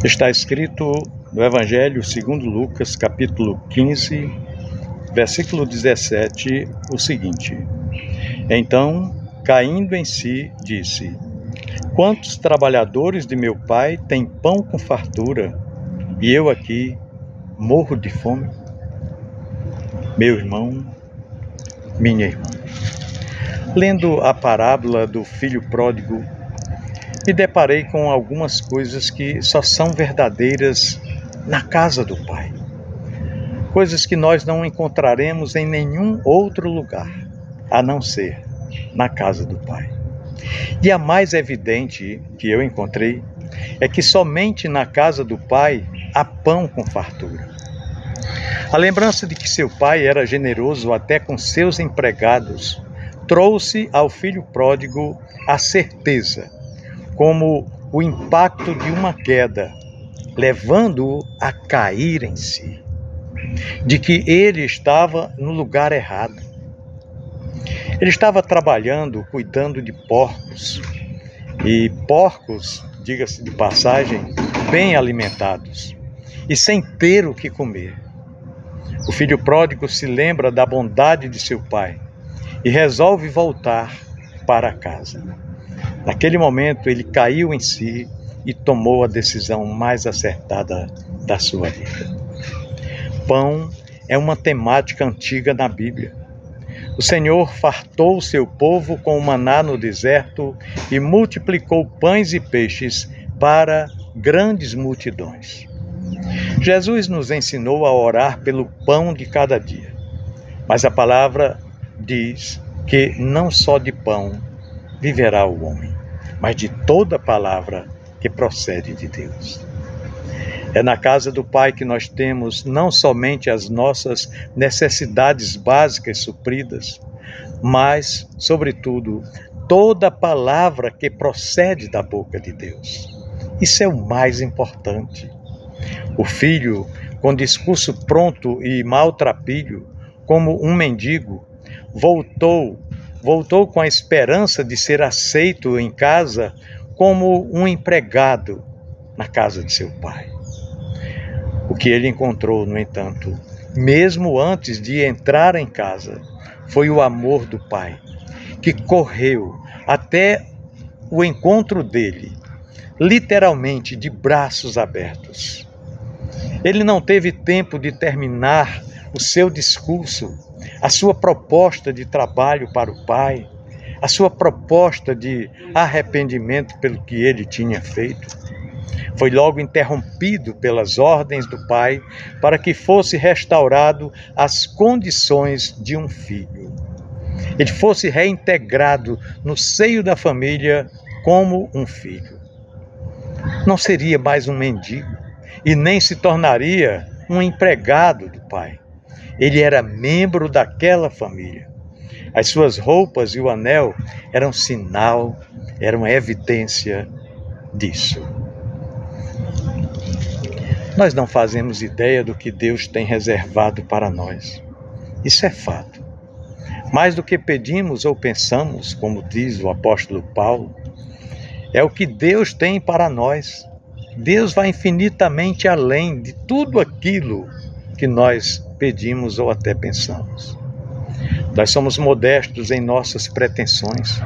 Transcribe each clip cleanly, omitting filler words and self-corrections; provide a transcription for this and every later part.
Está escrito no Evangelho segundo Lucas, capítulo 15, versículo 17, o seguinte: Então, caindo em si, disse: Quantos trabalhadores de meu pai têm pão com fartura, e eu aqui morro de fome? Meu irmão, minha irmã. Lendo a parábola do filho pródigo, me deparei com algumas coisas que só são verdadeiras na casa do Pai. Coisas que nós não encontraremos em nenhum outro lugar, a não ser na casa do Pai. E a mais evidente que eu encontrei é que somente na casa do Pai há pão com fartura. A lembrança de que seu pai era generoso até com seus empregados trouxe ao filho pródigo a certeza, como o impacto de uma queda, levando-o a cair em si, de que ele estava no lugar errado. Ele estava trabalhando, cuidando de porcos, e porcos, diga-se de passagem, bem alimentados, e sem ter o que comer. O filho pródigo se lembra da bondade de seu pai e resolve voltar para casa. Naquele momento, ele caiu em si e tomou a decisão mais acertada da sua vida. Pão é uma temática antiga na Bíblia. O Senhor fartou seu povo com o maná no deserto e multiplicou pães e peixes para grandes multidões. Jesus nos ensinou a orar pelo pão de cada dia, mas a palavra diz que não só de pão viverá o homem, mas de toda palavra que procede de Deus. É na casa do Pai que nós temos não somente as nossas necessidades básicas supridas, mas, sobretudo, toda palavra que procede da boca de Deus. Isso é o mais importante. O filho, com discurso pronto e maltrapilho, como um mendigo, voltou com a esperança de ser aceito em casa como um empregado na casa de seu pai. O que ele encontrou, no entanto, mesmo antes de entrar em casa, foi o amor do pai, que correu até o encontro dele, literalmente de braços abertos. Ele não teve tempo de terminar o seu discurso, a sua proposta de trabalho para o pai, a sua proposta de arrependimento pelo que ele tinha feito. Foi logo interrompido pelas ordens do pai para que fosse restaurado as condições de um filho. Ele fosse reintegrado no seio da família como um filho. Não seria mais um mendigo e nem se tornaria um empregado do pai. Ele era membro daquela família. As suas roupas e o anel eram sinal, eram evidência disso. Nós não fazemos ideia do que Deus tem reservado para nós. Isso é fato. Mais do que pedimos ou pensamos, como diz o apóstolo Paulo, é o que Deus tem para nós. Deus vai infinitamente além de tudo aquilo que nós pedimos ou até pensamos. Nós somos modestos em nossas pretensões,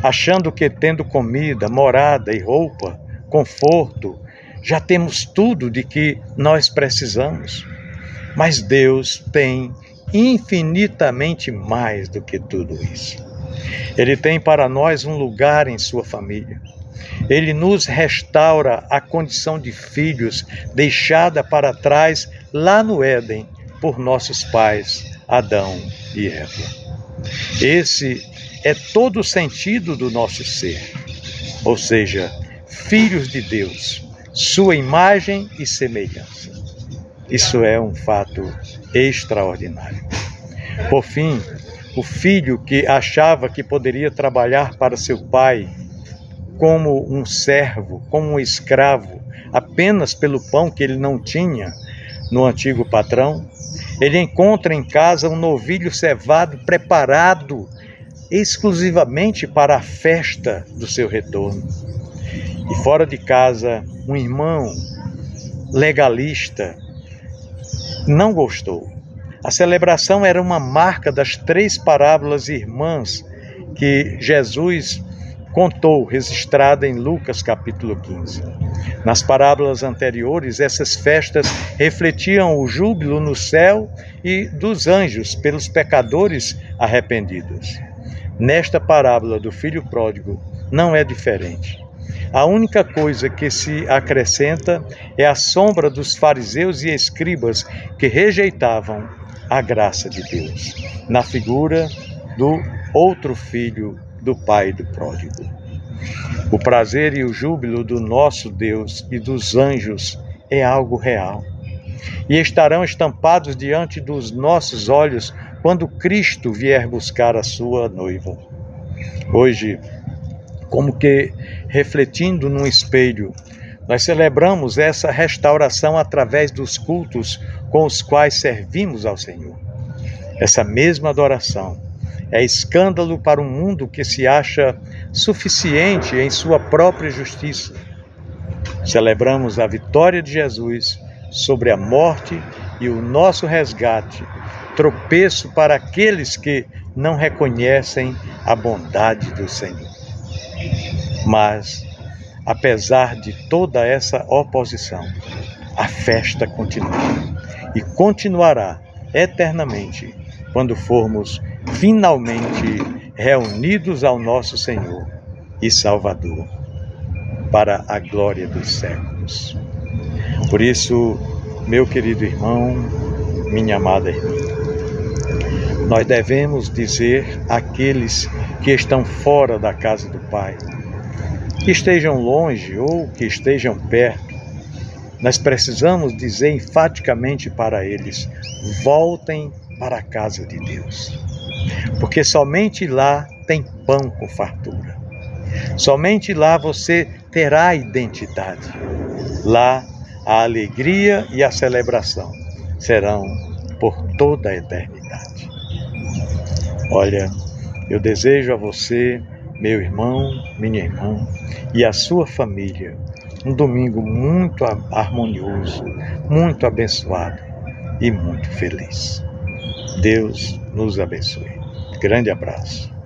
achando que tendo comida, morada e roupa, conforto, já temos tudo de que nós precisamos. Mas Deus tem infinitamente mais do que tudo isso. Ele tem para nós um lugar em sua família. Ele nos restaura a condição de filhos deixada para trás lá no Éden por nossos pais, Adão e Eva. Esse é todo o sentido do nosso ser, ou seja, filhos de Deus, sua imagem e semelhança. Isso é um fato extraordinário. Por fim, o filho que achava que poderia trabalhar para seu pai como um servo, como um escravo, apenas pelo pão que ele não tinha no antigo patrão, ele encontra em casa um novilho cevado preparado exclusivamente para a festa do seu retorno. E fora de casa, um irmão legalista não gostou. A celebração era uma marca das 3 parábolas irmãs que Jesus contou, registrada em Lucas capítulo 15. Nas parábolas anteriores, essas festas refletiam o júbilo no céu e dos anjos pelos pecadores arrependidos. Nesta parábola do filho pródigo não é diferente. A única coisa que se acrescenta é a sombra dos fariseus e escribas que rejeitavam a graça de Deus, na figura do outro filho do pai do pródigo. O prazer e o júbilo do nosso Deus e dos anjos é algo real e estarão estampados diante dos nossos olhos quando Cristo vier buscar a sua noiva. Hoje, como que refletindo num espelho, nós celebramos essa restauração através dos cultos com os quais servimos ao Senhor. Essa mesma adoração é escândalo para um mundo que se acha suficiente em sua própria justiça. Celebramos a vitória de Jesus sobre a morte e o nosso resgate, tropeço para aqueles que não reconhecem a bondade do Senhor. Mas, apesar de toda essa oposição, a festa continua e continuará eternamente quando formos finalmente reunidos ao nosso Senhor e Salvador, para a glória dos séculos. Por isso, meu querido irmão, minha amada irmã, nós devemos dizer àqueles que estão fora da casa do Pai, que estejam longe ou que estejam perto, nós precisamos dizer enfaticamente para eles: voltem para a casa de Deus, porque somente lá tem pão com fartura, somente lá você terá identidade, lá a alegria e a celebração serão por toda a eternidade. Olha, eu desejo a você, meu irmão, minha irmã, e a sua família, um domingo muito harmonioso, muito abençoado e muito feliz. Deus nos abençoe. Grande abraço.